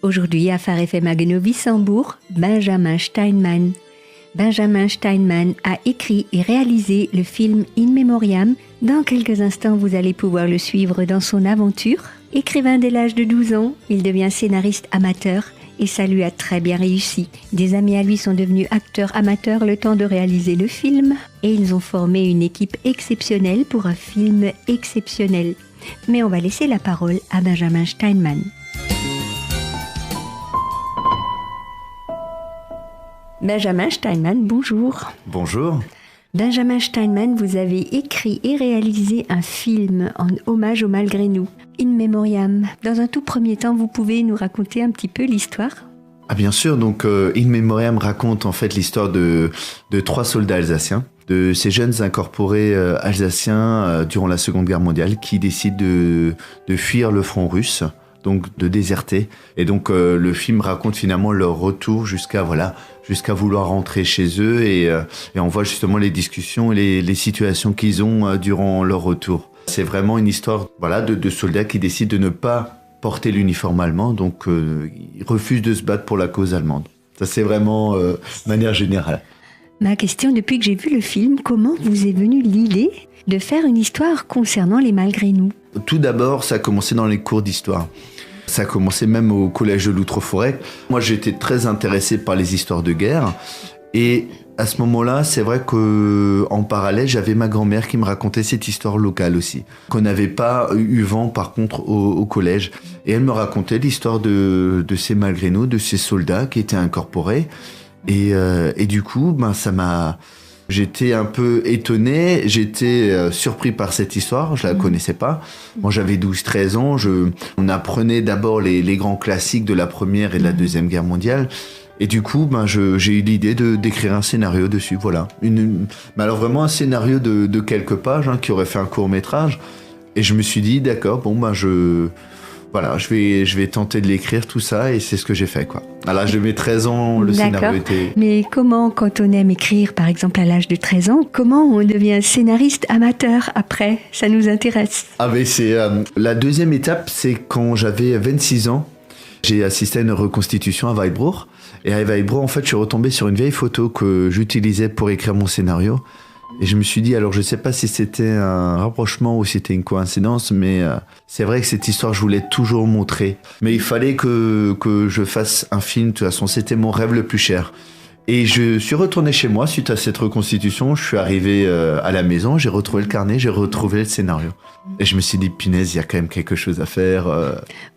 Aujourd'hui, à Phare FM Haguenau-Wissembourg, Benjamin Steinman. Benjamin Steinman a écrit et réalisé le film In Memoriam. Dans quelques instants, vous allez pouvoir le suivre dans son aventure. Écrivain dès l'âge de 12 ans, il devient scénariste amateur et ça lui a très bien réussi. Des amis à lui sont devenus acteurs amateurs le temps de réaliser le film et ils ont formé une équipe exceptionnelle pour un film exceptionnel. Mais on va laisser la parole à Benjamin Steinman. Benjamin Steinman, bonjour. Bonjour. Benjamin Steinman, vous avez écrit et réalisé un film en hommage au Malgré nous, In Memoriam. Dans un tout premier temps, vous pouvez nous raconter un petit peu l'histoire ? Ah bien sûr, donc In Memoriam raconte en fait l'histoire de 3 soldats alsaciens, de ces jeunes incorporés alsaciens durant la Seconde Guerre mondiale qui décident de fuir le front russe, donc de déserter. Et donc le film raconte finalement leur retour jusqu'à vouloir rentrer chez eux et on voit justement les discussions et les situations qu'ils ont durant leur retour. C'est vraiment une histoire de soldats qui décident de ne pas porter l'uniforme allemand, donc ils refusent de se battre pour la cause allemande. Ça c'est vraiment de manière générale. Ma question, depuis que j'ai vu le film, comment vous est venue l'idée de faire une histoire concernant les Malgré nous ? Tout d'abord, ça a commencé dans les cours d'histoire. Ça a commencé même au collège de Loutre-Forêt. Moi, j'étais très intéressé par les histoires de guerre. Et à ce moment-là, c'est vrai qu'en parallèle, j'avais ma grand-mère qui me racontait cette histoire locale aussi, qu'on n'avait pas eu vent par contre au collège. Et elle me racontait l'histoire de ces Malgré nous, de ces soldats qui étaient incorporés. Et du coup, ça m'a... J'étais un peu étonné, j'étais surpris par cette histoire, je la connaissais pas. Moi j'avais 12-13 ans, on apprenait d'abord les grands classiques de la Première et de la Deuxième Guerre mondiale. Et du coup, j'ai eu l'idée d'écrire un scénario dessus, voilà. Mais alors vraiment un scénario de quelques pages qui aurait fait un court-métrage. Et je me suis dit, d'accord, je vais tenter de l'écrire, tout ça, et c'est ce que j'ai fait, quoi. À l'âge de mes 13 ans, le scénario était... Mais comment, quand on aime écrire, par exemple, à l'âge de 13 ans, comment on devient scénariste amateur après ? Ça nous intéresse. Ah, mais c'est... la deuxième étape, c'est quand j'avais 26 ans, j'ai assisté à une reconstitution à Weilbruch. Et à Weilbruch, en fait, je suis retombé sur une vieille photo que j'utilisais pour écrire mon scénario. Et je me suis dit, alors je ne sais pas si c'était un rapprochement ou si c'était une coïncidence, mais c'est vrai que cette histoire, je voulais toujours montrer. Mais il fallait que je fasse un film, de toute façon, c'était mon rêve le plus cher. Et je suis retourné chez moi suite à cette reconstitution, je suis arrivé à la maison, j'ai retrouvé le carnet, j'ai retrouvé le scénario. Et je me suis dit, punaise, il y a quand même quelque chose à faire.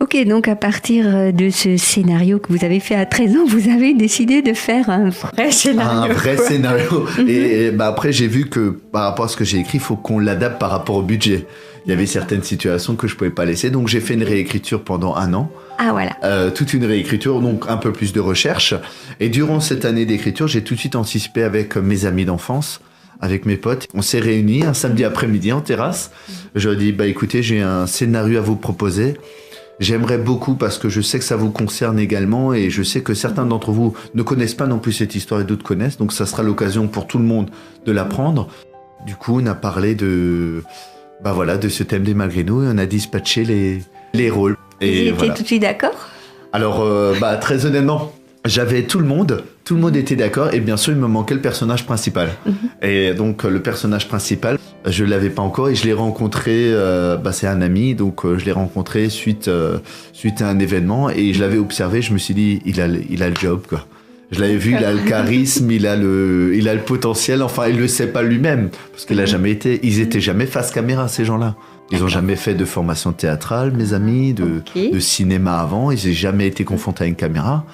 Ok, donc à partir de ce scénario que vous avez fait à 13 ans, vous avez décidé de faire un vrai scénario. Un vrai scénario. Et après, j'ai vu que par rapport à ce que j'ai écrit, il faut qu'on l'adapte par rapport au budget. Il y avait certaines situations que je ne pouvais pas laisser, donc j'ai fait une réécriture pendant 1 an. Ah voilà. Toute une réécriture, donc un peu plus de recherche. Et durant cette année d'écriture, j'ai tout de suite anticipé avec mes amis d'enfance, avec mes potes. On s'est réunis un samedi après-midi en terrasse. Je leur ai dit, écoutez, j'ai un scénario à vous proposer. J'aimerais beaucoup parce que je sais que ça vous concerne également et je sais que certains d'entre vous ne connaissent pas non plus cette histoire et d'autres connaissent. Donc ça sera l'occasion pour tout le monde de l'apprendre. Du coup, on a parlé de ce thème des Malgré nous et on a dispatché les rôles. Et vous étiez tout de suite d'accord ? Alors, très honnêtement, j'avais tout le monde était d'accord et bien sûr, il me manquait le personnage principal. Et donc, le personnage principal, je ne l'avais pas encore et je l'ai rencontré, c'est un ami, donc je l'ai rencontré suite à un événement et je l'avais observé, je me suis dit, il a le job, quoi. Je l'avais vu, il a le charisme, il a le potentiel, enfin, il le sait pas lui-même, parce qu'il ils étaient jamais face caméra, ces gens-là. Ils ont jamais fait de formation théâtrale, mes amis, de cinéma avant, ils n'ont jamais été confrontés à une caméra.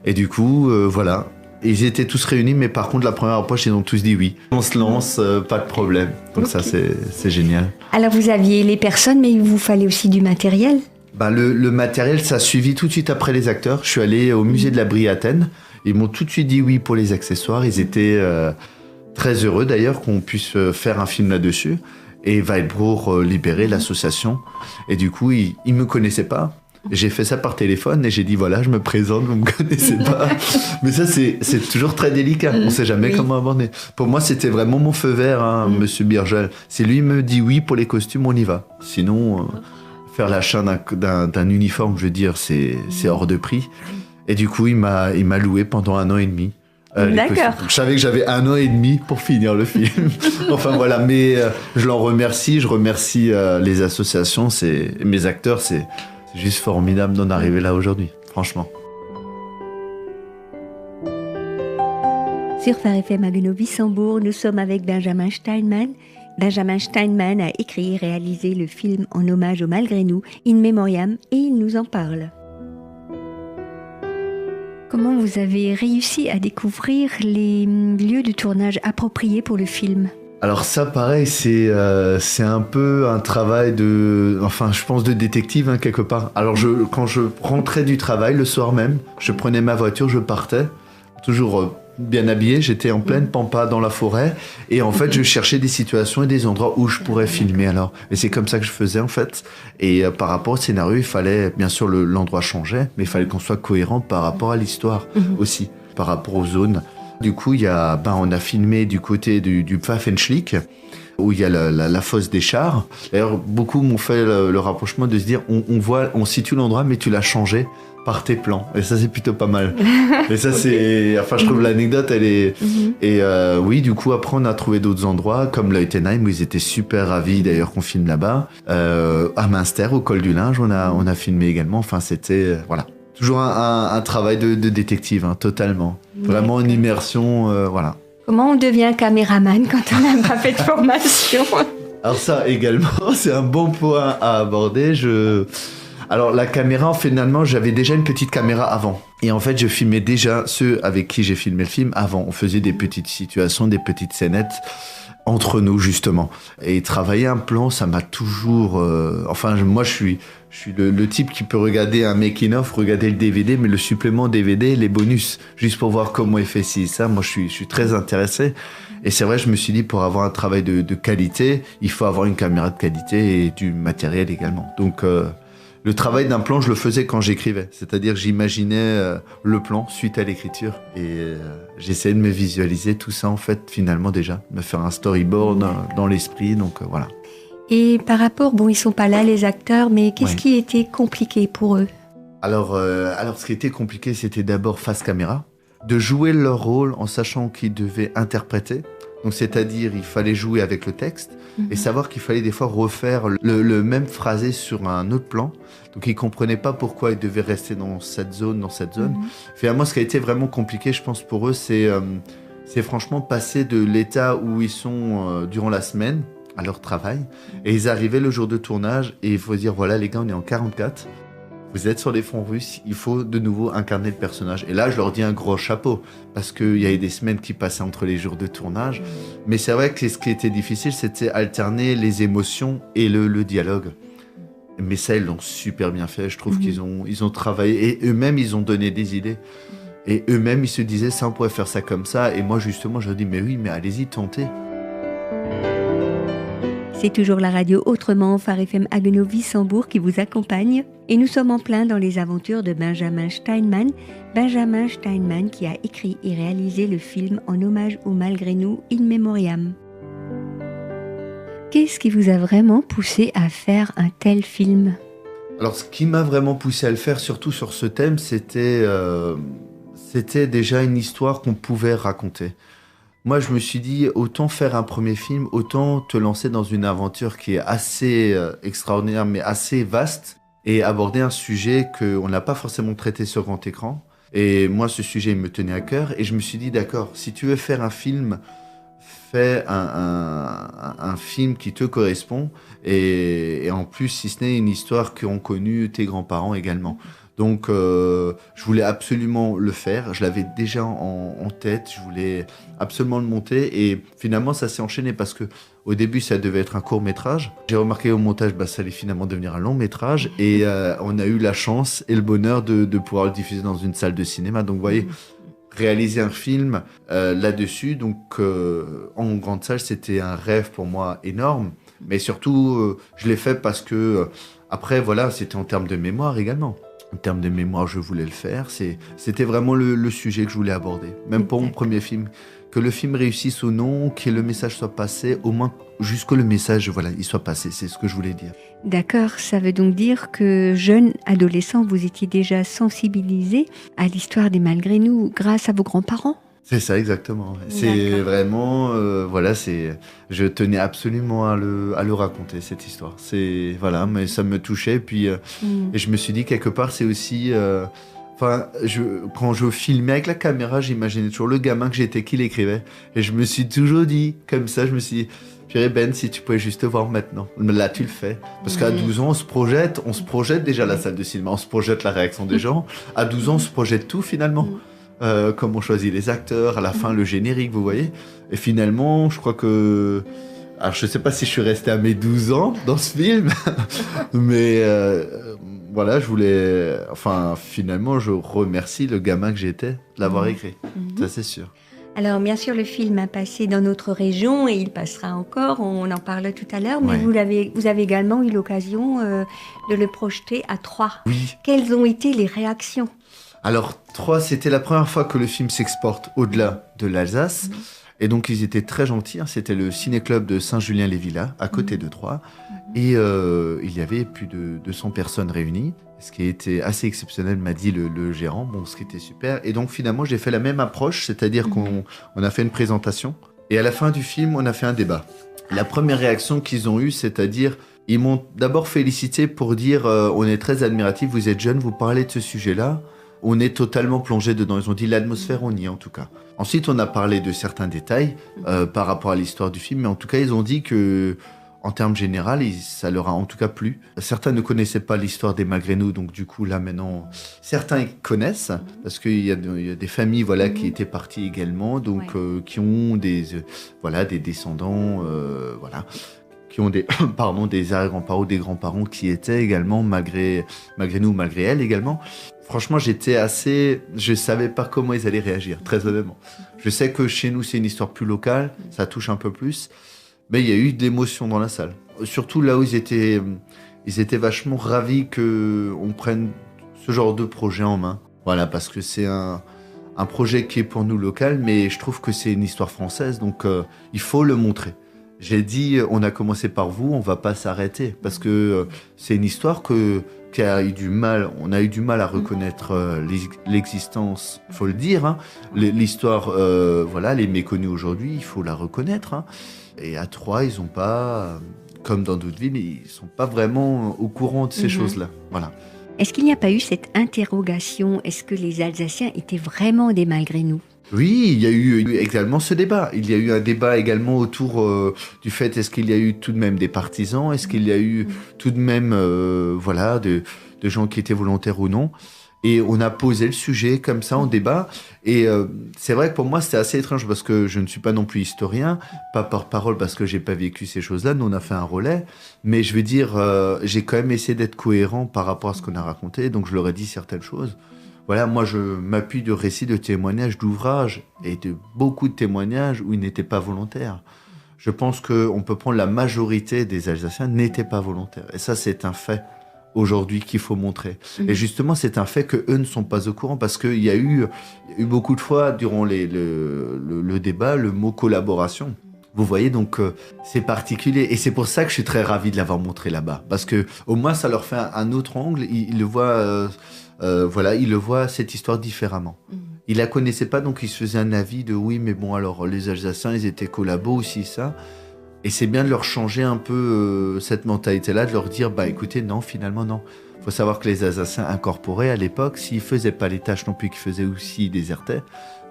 Et du coup, voilà. Ils étaient tous réunis, mais par contre, la première approche, ils ont tous dit oui. On se lance, pas de problème. Donc ça, c'est génial. Alors, vous aviez les personnes, mais il vous fallait aussi du matériel ? Le matériel, ça a suivi tout de suite après les acteurs. Je suis allé au musée de la Brie à Athènes. Ils m'ont tout de suite dit oui pour les accessoires. Ils étaient très heureux d'ailleurs qu'on puisse faire un film là-dessus. Et Weilbruch Libéré, l'association. Et du coup, ils ne me connaissaient pas. J'ai fait ça par téléphone et j'ai dit voilà, je me présente, vous ne me connaissez pas. Mais ça, c'est toujours très délicat. On ne sait jamais comment aborder. Pour moi, c'était vraiment mon feu vert, monsieur Birgel. C'est lui qui me dit oui pour les costumes, on y va. Sinon, faire l'achat d'un uniforme, je veux dire, c'est hors de prix. Et du coup, il m'a loué pendant 1 an et demi. D'accord. Je savais que j'avais 1 an et demi pour finir le film. Enfin voilà, mais je l'en remercie. Je remercie les associations, mes acteurs. C'est juste formidable d'en arriver là aujourd'hui, franchement. Sur Phare FM à Guenot-Wissembourg, nous sommes avec Benjamin Steinman. Benjamin Steinman a écrit et réalisé le film en hommage au Malgré nous, In Memoriam, et il nous en parle. Comment vous avez réussi à découvrir les lieux de tournage appropriés pour le film ? Alors ça, pareil, c'est un peu un travail je pense de détective, hein, quelque part. Alors quand je rentrais du travail le soir même, je prenais ma voiture, je partais, toujours bien habillé, j'étais en pleine pampa dans la forêt, et en fait je cherchais des situations et des endroits où je pourrais filmer alors. Et c'est comme ça que je faisais en fait. Et par rapport au scénario, il fallait, bien sûr l'endroit changeait, mais il fallait qu'on soit cohérent par rapport à l'histoire aussi, par rapport aux zones. Du coup, on a filmé du côté du Pfaffenschlick, où il y a la fosse des chars. D'ailleurs, beaucoup m'ont fait le rapprochement de se dire, on situe l'endroit, mais tu l'as changé par tes plans. Et ça, c'est plutôt pas mal. Et ça, je trouve l'anecdote, elle est... Et oui, du coup, après, on a trouvé d'autres endroits, comme Leutenheim, où ils étaient super ravis, d'ailleurs, qu'on filme là-bas. À Münster, au col du Linge, on a filmé également. Enfin, c'était... voilà. Toujours un travail de détective, hein, totalement. Vraiment une immersion, voilà. Comment on devient caméraman quand on n'a pas fait de formation ? Alors ça également, c'est un bon point à aborder. Alors la caméra, finalement, j'avais déjà une petite caméra avant. Et en fait, je filmais déjà ceux avec qui j'ai filmé le film avant. On faisait des petites situations, des petites scénettes entre nous, justement. Et travailler un plan, ça m'a toujours... moi, je suis le type qui peut regarder un making-of, regarder le DVD, mais le supplément DVD, les bonus, juste pour voir comment il fait ci, ça. Moi, je suis très intéressé. Et c'est vrai, je me suis dit, pour avoir un travail de qualité, il faut avoir une caméra de qualité et du matériel également. Donc, le travail d'un plan, je le faisais quand j'écrivais. C'est-à-dire que j'imaginais le plan suite à l'écriture. Et j'essayais de me visualiser tout ça, en fait, finalement déjà. Me faire un storyboard dans l'esprit, donc voilà. Et par rapport, ils sont pas là, les acteurs, mais qu'est-ce qui était compliqué pour eux ? Alors, ce qui était compliqué, c'était d'abord face caméra. De jouer leur rôle en sachant qu'ils devaient interpréter. Donc, c'est-à-dire, il fallait jouer avec le texte et savoir qu'il fallait des fois refaire le même phrasé sur un autre plan. Donc, ils ne comprenaient pas pourquoi ils devaient rester dans cette zone. Finalement, ce qui a été vraiment compliqué, je pense, pour eux, c'est franchement passer de l'état où ils sont durant la semaine à leur travail. Et ils arrivaient le jour de tournage et il faut dire, voilà les gars, on est en 44. Vous êtes sur les fonds russes, il faut de nouveau incarner le personnage. Et là, je leur dis un gros chapeau, parce qu'il y avait des semaines qui passaient entre les jours de tournage. Mais c'est vrai que ce qui était difficile, c'était alterner les émotions et le dialogue. Mais ça, ils l'ont super bien fait. Je trouve qu'ils ont travaillé. Et eux-mêmes, ils ont donné des idées. Et eux-mêmes, ils se disaient, ça, on pourrait faire ça comme ça. Et moi, justement, je leur dis, mais oui, mais allez-y, tentez. C'est toujours la radio Autrement, Phare FM à Guenot-Wissembourg qui vous accompagne. Et nous sommes en plein dans les aventures de Benjamin Steinman. Benjamin Steinman qui a écrit et réalisé le film en hommage au Malgré nous, In Memoriam. Qu'est-ce qui vous a vraiment poussé à faire un tel film ? Alors, ce qui m'a vraiment poussé à le faire, surtout sur ce thème, c'était déjà une histoire qu'on pouvait raconter. Moi, je me suis dit, autant faire un premier film, autant te lancer dans une aventure qui est assez extraordinaire, mais assez vaste, et aborder un sujet qu'on n'a pas forcément traité sur grand écran. Et moi, ce sujet, il me tenait à cœur, et je me suis dit, d'accord, si tu veux faire un film, fais un film qui te correspond, et en plus, si ce n'est une histoire qu'ont connue tes grands-parents également. Donc, je voulais absolument le faire. Je l'avais déjà en tête. Je voulais absolument le monter. Et finalement, ça s'est enchaîné parce que au début, ça devait être un court-métrage. J'ai remarqué au montage, ça allait finalement devenir un long-métrage. Et on a eu la chance et le bonheur de pouvoir le diffuser dans une salle de cinéma. Donc, vous voyez, réaliser un film là-dessus, donc en grande salle, c'était un rêve pour moi énorme. Mais surtout, je l'ai fait parce que, après, voilà, c'était en termes de mémoire également. En termes de mémoire, je voulais le faire. C'était vraiment le sujet que je voulais aborder. Même pour mon premier film, Que le film réussisse ou non, que le message soit passé, au moins jusque le message, voilà, il soit passé, c'est ce que je voulais dire. D'accord, ça veut donc dire que jeune adolescent, vous étiez déjà sensibilisé à l'histoire des Malgré nous grâce à vos grands-parents? C'est ça, exactement. C'est vraiment, je tenais absolument à le raconter, cette histoire. Voilà, mais ça me touchait, puis, et je me suis dit, quelque part, c'est aussi, quand je filmais avec la caméra, j'imaginais toujours le gamin que j'étais qui l'écrivait. Et je me suis toujours dit, comme ça, je me suis dit, Pierre Ben, si tu pouvais juste te voir maintenant. Là, tu le fais. Parce qu'à 12 ans, on se projette déjà la salle de cinéma, on se projette la réaction des gens. À 12 ans, on se projette tout, finalement. Comme on choisit les acteurs, à la fin, le générique, vous voyez. Et finalement, je crois que... Alors, je sais pas si je suis resté à mes 12 ans dans ce film, mais... Voilà, finalement, je remercie le gamin que j'étais de l'avoir écrit. Ça, c'est sûr. Alors, bien sûr, le film a passé dans notre région et il passera encore, on en parle tout à l'heure, mais vous avez également eu l'occasion de le projeter à Troyes. Oui. Quelles ont été les réactions? Alors, Troyes, c'était la première fois que le film s'exporte au-delà de l'Alsace. Et donc, ils étaient très gentils. C'était le ciné-club de Saint-Julien-les-Villas, à côté de Troyes. Et il y avait plus de 200 personnes réunies, ce qui était assez exceptionnel, m'a dit le gérant, ce qui était super. Et donc, finalement, j'ai fait la même approche, c'est-à-dire qu'on a fait une présentation. Et à la fin du film, on a fait un débat. La première réaction qu'ils ont eue, c'est-à-dire, ils m'ont d'abord félicité pour dire on est très admiratifs, vous êtes jeunes, vous parlez de ce sujet-là. On est totalement plongé dedans. Ils ont dit l'atmosphère, on y est en tout cas. Ensuite, on a parlé de certains détails par rapport à l'histoire du film, mais en tout cas, ils ont dit que, en termes généraux, ça leur a en tout cas plu. Certains ne connaissaient pas l'histoire des Malgré nous, donc du coup, là maintenant, certains connaissent, parce qu'il y a des familles qui étaient parties également, donc qui ont des descendants, qui ont des arrière-grands-parents ou des grands-parents qui étaient également malgré nous, malgré elles également. Franchement, je savais pas comment ils allaient réagir, très honnêtement. Je sais que chez nous, c'est une histoire plus locale, ça touche un peu plus, mais il y a eu d'émotions dans la salle. Surtout là où ils étaient vachement ravis qu'on prenne ce genre de projet en main. Voilà, parce que c'est un projet qui est pour nous local, mais je trouve que c'est une histoire française, donc il faut le montrer. J'ai dit, on a commencé par vous, on va pas s'arrêter, parce que c'est une histoire on a eu du mal à reconnaître l'existence, il faut le dire. Hein. L'histoire, les méconnus aujourd'hui, il faut la reconnaître. Hein. Et à Troyes, ils n'ont pas, comme dans d'autres villes, ils sont pas vraiment au courant de ces choses-là. Voilà. Est-ce qu'il n'y a pas eu cette interrogation? Est-ce que les Alsaciens étaient vraiment des Malgré nous? Oui, il y a eu également ce débat. Il y a eu un débat également autour du fait, est-ce qu'il y a eu tout de même des partisans? Est-ce qu'il y a eu tout de même de gens qui étaient volontaires ou non? Et on a posé le sujet comme ça en débat. Et c'est vrai que pour moi, c'était assez étrange parce que je ne suis pas non plus historien, pas porte-parole parce que j'ai pas vécu ces choses-là. Nous, on a fait un relais. Mais je veux dire, j'ai quand même essayé d'être cohérent par rapport à ce qu'on a raconté. Donc, je leur ai dit certaines choses. Voilà, moi, je m'appuie de récits, de témoignages, d'ouvrages et de beaucoup de témoignages où ils n'étaient pas volontaires. Je pense qu'on peut prendre la majorité des Alsaciens n'étaient pas volontaires. Et ça, c'est un fait aujourd'hui qu'il faut montrer. Et justement, c'est un fait qu'eux ne sont pas au courant parce qu'il y a eu beaucoup de fois durant le débat le mot collaboration. Vous voyez, donc c'est particulier. Et c'est pour ça que je suis très ravi de l'avoir montré là-bas. Parce que au moins, ça leur fait un autre angle. Ils le voient... il le voit cette histoire différemment. Il la connaissait pas, donc il se faisait un avis de oui, mais bon, alors les Alsaciens, ils étaient collabos aussi, ça. Et c'est bien de leur changer un peu cette mentalité-là, de leur dire, écoutez, non, finalement, non. Il faut savoir que les Alsaciens incorporés à l'époque, s'ils faisaient pas les tâches non plus, qu'ils faisaient aussi, ils désertaient,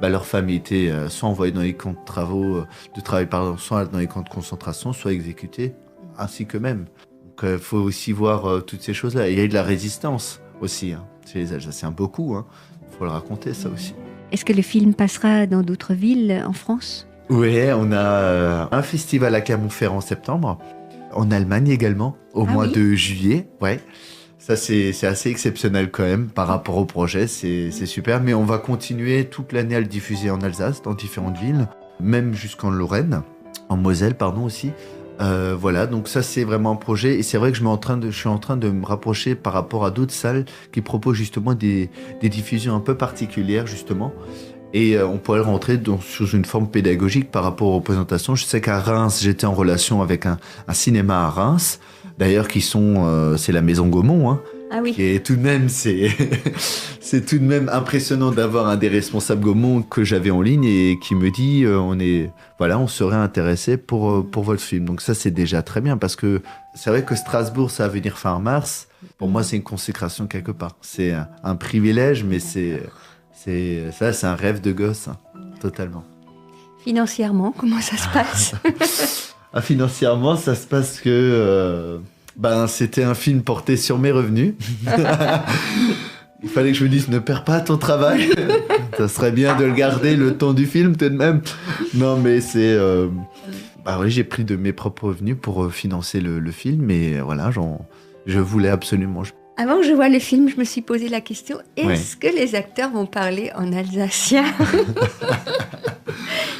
leur famille était soit envoyée dans les camps de travail, soit dans les camps de concentration, soit exécutée, ainsi qu'eux-mêmes. Donc il faut aussi voir toutes ces choses-là. Et il y a eu de la résistance aussi, hein. Chez les Alsaciens, beaucoup. Il faut le raconter, ça aussi. Est-ce que le film passera dans d'autres villes en France? Oui, on a un festival à Clermont-Ferrand en septembre. En Allemagne également, au mois de juillet. Ouais. Ça, c'est assez exceptionnel quand même par rapport au projet. C'est super. Mais on va continuer toute l'année à le diffuser en Alsace, dans différentes villes. Même jusqu'en Lorraine. En Moselle, pardon, aussi. Donc ça c'est vraiment un projet et c'est vrai que je suis en train de me rapprocher par rapport à d'autres salles qui proposent justement des diffusions un peu particulières justement Et on pourrait rentrer sous une forme pédagogique par rapport aux représentations. Je sais qu'à Reims, j'étais en relation avec un cinéma à Reims, d'ailleurs c'est la Maison Gaumont, hein, Ah oui. qui est tout de même, c'est tout de même impressionnant d'avoir un des responsables Gaumont que j'avais en ligne et qui me dit on serait intéressé pour votre film. Donc ça, c'est déjà très bien parce que c'est vrai que Strasbourg, ça va venir fin mars. Pour moi, c'est une consécration quelque part. C'est un privilège, mais c'est un rêve de gosse, hein, totalement. Financièrement, comment ça se passe? Financièrement, ça se passe que c'était un film porté sur mes revenus. Il fallait que je me dise, ne perds pas ton travail. Ça serait bien de le garder le temps du film, tout de même. Non, mais c'est... oui, j'ai pris de mes propres revenus pour financer le film, et voilà, je voulais absolument... Avant que je voie le film, je me suis posé la question, est-ce que les acteurs vont parler en alsacien?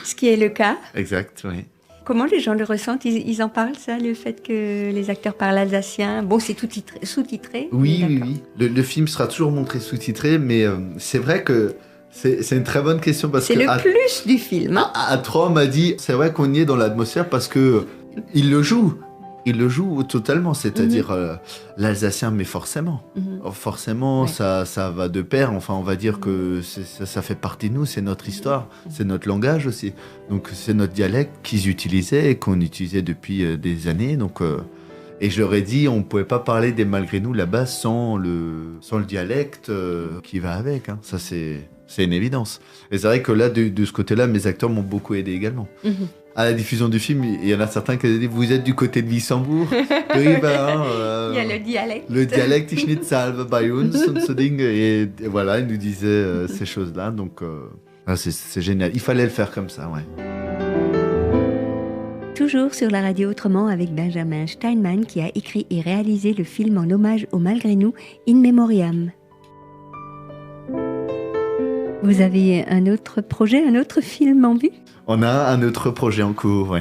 Ce qui est le cas. Exact, oui. Comment les gens le ressentent? Ils en parlent, ça, le fait que les acteurs parlent alsacien? Bon, c'est tout sous-titré. Oui. Le film sera toujours montré sous-titré, mais c'est vrai que c'est une très bonne question. C'est le plus du film. Hein. À 3, on m'a dit, c'est vrai qu'on y est dans l'atmosphère parce que il le joue. Il le joue totalement, c'est-à-dire l'alsacien, mais forcément. Forcément, ouais. ça va de pair. Enfin, on va dire que ça fait partie de nous, c'est notre histoire, c'est notre langage aussi. Donc, c'est notre dialecte qu'ils utilisaient et qu'on utilisait depuis des années. Donc, et je leur ai dit, on ne pouvait pas parler des malgré nous là-bas sans le dialecte qui va avec. Hein. Ça, c'est une évidence. Et c'est vrai que là, de ce côté-là, mes acteurs m'ont beaucoup aidé également. À la diffusion du film, il y en a certains qui ont dit, vous êtes du côté de Wissembourg. Oui, il y a le dialecte. Le dialecte, ich nicht salve bei uns, und so Ding. Et voilà, ils nous disaient ces choses-là. Donc, c'est génial. Il fallait le faire comme ça, ouais. Toujours sur la radio autrement avec Benjamin Steinman qui a écrit et réalisé le film en hommage au malgré nous, In Memoriam. Vous avez un autre projet, un autre film en vue? On a un autre projet en cours, oui.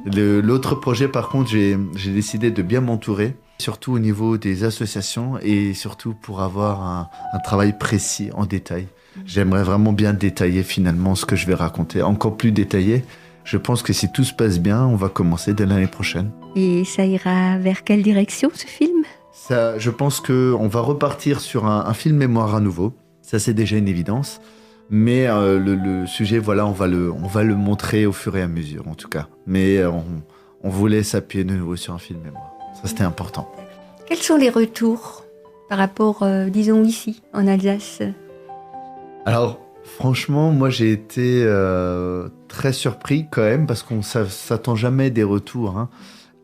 L'autre projet, par contre, j'ai décidé de bien m'entourer, surtout au niveau des associations et surtout pour avoir un travail précis en détail. J'aimerais vraiment bien détailler finalement ce que je vais raconter, encore plus détaillé. Je pense que si tout se passe bien, on va commencer dès l'année prochaine. Et ça ira vers quelle direction, ce film? Je pense qu'on va repartir sur un film mémoire à nouveau. Ça, c'est déjà une évidence. Mais le sujet, voilà, on va le montrer au fur et à mesure, en tout cas. Mais on voulait s'appuyer de nouveau sur un film mémoire. Ça, c'était important. Quels sont les retours par rapport, disons, ici, en Alsace? Alors, franchement, moi, j'ai été très surpris quand même, parce qu'on ne s'attend jamais des retours, hein.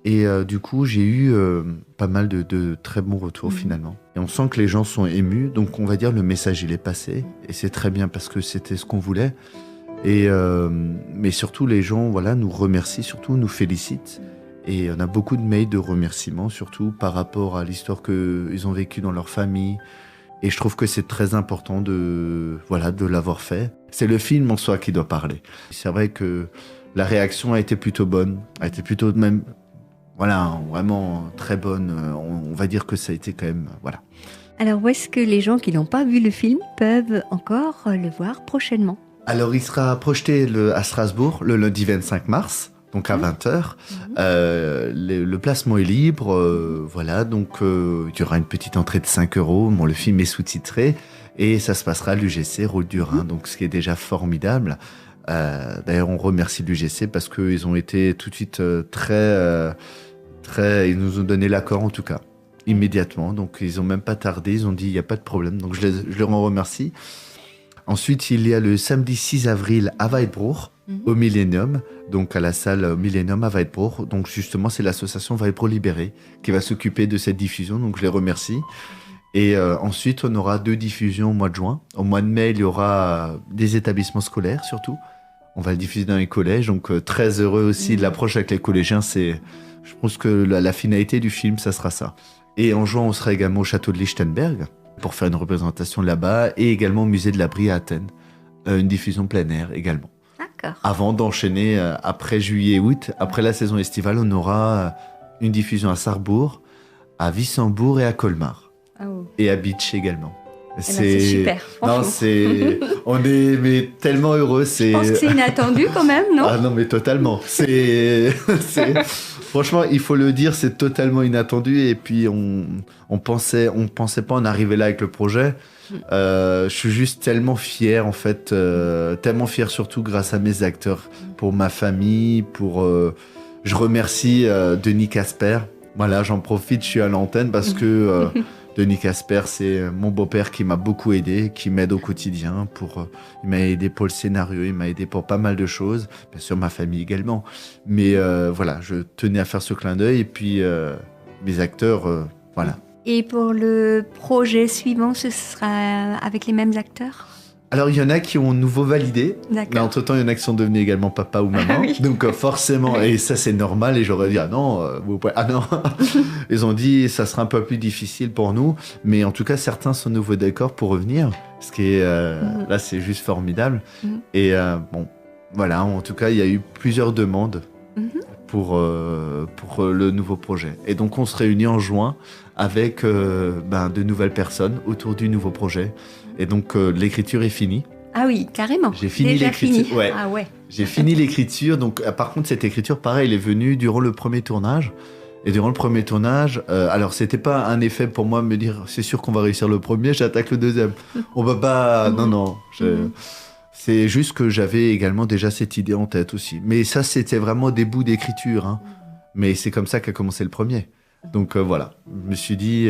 Et du coup, j'ai eu pas mal de très bons retours finalement. Et on sent que les gens sont émus, donc on va dire le message il est passé. Et c'est très bien parce que c'était ce qu'on voulait. Et mais surtout les gens, voilà, nous remercient, surtout nous félicitent. Et on a beaucoup de mails de remerciements, surtout par rapport à l'histoire qu'ils ont vécue dans leur famille. Et je trouve que c'est très important de l'avoir fait. C'est le film en soi qui doit parler. C'est vrai que la réaction a été plutôt bonne, a été plutôt même... Voilà, vraiment très bonne. On va dire que ça a été quand même... Voilà. Alors, où est-ce que les gens qui n'ont pas vu le film peuvent encore le voir prochainement? Alors, il sera projeté à Strasbourg le lundi 25 mars, donc à 20h. Le placement est libre. Voilà, donc il y aura une petite entrée de 5 €. Bon, le film est sous-titré et ça se passera à l'UGC Route du Rhin, donc ce qui est déjà formidable. D'ailleurs, on remercie l'UGC parce qu'ils ont été tout de suite ils nous ont donné l'accord en tout cas, immédiatement. Donc, ils n'ont même pas tardé, ils ont dit il n'y a pas de problème. Donc, je leur en remercie. Ensuite, il y a le samedi 6 avril à Weidbruch, au Millennium, donc à la salle Millennium à Weidbruch. Donc, justement, c'est l'association Weidbruch Libéré qui va s'occuper de cette diffusion. Donc, je les remercie. Et ensuite, on aura 2 diffusions au mois de juin. Au mois de mai, il y aura des établissements scolaires surtout. On va le diffuser dans les collèges. Donc, très heureux aussi de l'approche avec les collégiens. Je pense que la finalité du film, ça sera ça. Et en juin, on sera également au château de Lichtenberg pour faire une représentation là-bas et également au musée de la Brie à Athènes. Une diffusion plein air également. D'accord. Avant d'enchaîner, après juillet-août, après la saison estivale, on aura une diffusion à Sarrebourg, à Wissembourg et à Colmar. Oh. Et à Bitche également. C'est super, Non, on est mais tellement heureux. Je pense que c'est inattendu quand même, non? Ah non, mais totalement. Franchement, il faut le dire, c'est totalement inattendu. Et puis, on pensait pas en arriver là avec le projet. Je suis juste tellement fier, en fait. Tellement fier, surtout grâce à mes acteurs, pour ma famille, je remercie Denis Casper. Voilà, j'en profite, je suis à l'antenne parce que Denis Casper, c'est mon beau-père qui m'a beaucoup aidé, qui m'aide au quotidien. Il m'a aidé pour le scénario, il m'a aidé pour pas mal de choses. Bien sûr, ma famille également. Mais voilà, je tenais à faire ce clin d'œil. Et puis, mes acteurs, voilà. Et pour le projet suivant, ce sera avec les mêmes acteurs? Alors, il y en a qui ont nouveau validé. D'accord. Mais entre-temps, il y en a qui sont devenus également papa ou maman. Ah oui. Donc, forcément, et ça, c'est normal. Et j'aurais dit, ah non, ah non. Ils ont dit, ça sera un peu plus difficile pour nous. Mais en tout cas, certains sont nouveau d'accord pour revenir. Ce qui est, là, c'est juste formidable. Et bon, voilà, en tout cas, il y a eu plusieurs demandes pour le nouveau projet. Et donc, on se réunit en juin avec de nouvelles personnes autour du nouveau projet. Et donc, l'écriture est finie. Ah oui, carrément. J'ai fini déjà l'écriture. Fini. Ouais. Ah ouais. J'ai fini l'écriture. Donc, par contre, cette écriture, pareil, elle est venue durant le premier tournage. Et durant le premier tournage, alors c'était pas un effet pour moi de me dire c'est sûr qu'on va réussir le premier, j'attaque le deuxième. On va pas. Non. C'est juste que j'avais également déjà cette idée en tête aussi. Mais ça, c'était vraiment des bouts d'écriture. Hein. Mais c'est comme ça qu'a commencé le premier. Donc voilà, je me suis dit...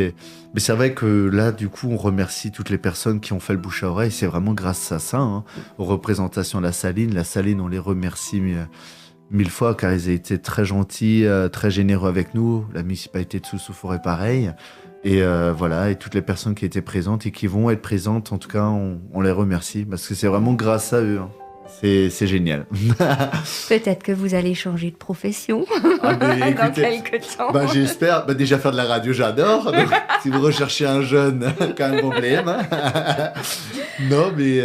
Mais c'est vrai que là, du coup, on remercie toutes les personnes qui ont fait le bouche à oreille. C'est vraiment grâce à ça, hein, aux représentations de la Saline. La Saline, on les remercie mille fois car ils ont été très gentils, très généreux avec nous. La municipalité de Soussou-Forêt, pareil. Et voilà, et toutes les personnes qui étaient présentes et qui vont être présentes, en tout cas, on les remercie parce que c'est vraiment grâce à eux. Hein. C'est génial. Peut-être que vous allez changer de profession dans quelques temps. J'espère. Déjà faire de la radio, j'adore. Donc, si vous recherchez un jeune, quand même problème. Non, mais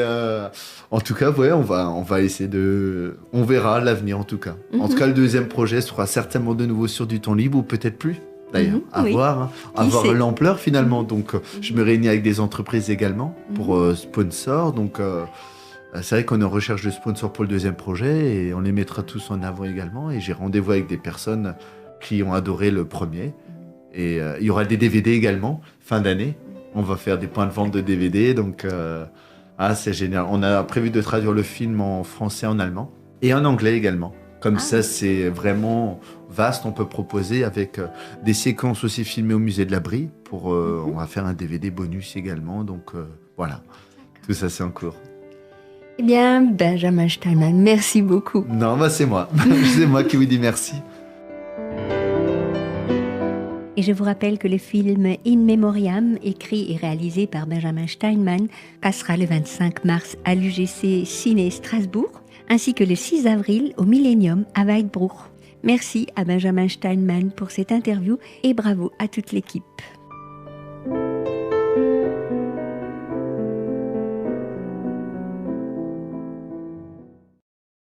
en tout cas, ouais, on va essayer de... On verra l'avenir, en tout cas. En tout cas, le deuxième projet sera certainement de nouveau sur du temps libre ou peut-être plus. D'ailleurs, à voir, hein, à voir l'ampleur finalement. Donc, je me réunis avec des entreprises également pour sponsors. Donc, c'est vrai qu'on est en recherche de sponsors pour le deuxième projet et on les mettra tous en avant également. Et j'ai rendez-vous avec des personnes qui ont adoré le premier. Et il y aura des DVD également, fin d'année. On va faire des points de vente de DVD. Donc, c'est génial. On a prévu de traduire le film en français, en allemand et en anglais également. Comme ça, c'est vraiment vaste. On peut proposer avec des séquences aussi filmées au musée de la Brie. On va faire un DVD bonus également. Donc, voilà. Tout ça, c'est en cours. Eh bien, Benjamin Steinmann, merci beaucoup. Non, c'est moi. C'est moi qui vous dis merci. Et je vous rappelle que le film In Memoriam, écrit et réalisé par Benjamin Steinmann, passera le 25 mars à l'UGC Ciné Strasbourg, ainsi que le 6 avril au Millennium à Weidbruch. Merci à Benjamin Steinmann pour cette interview et bravo à toute l'équipe.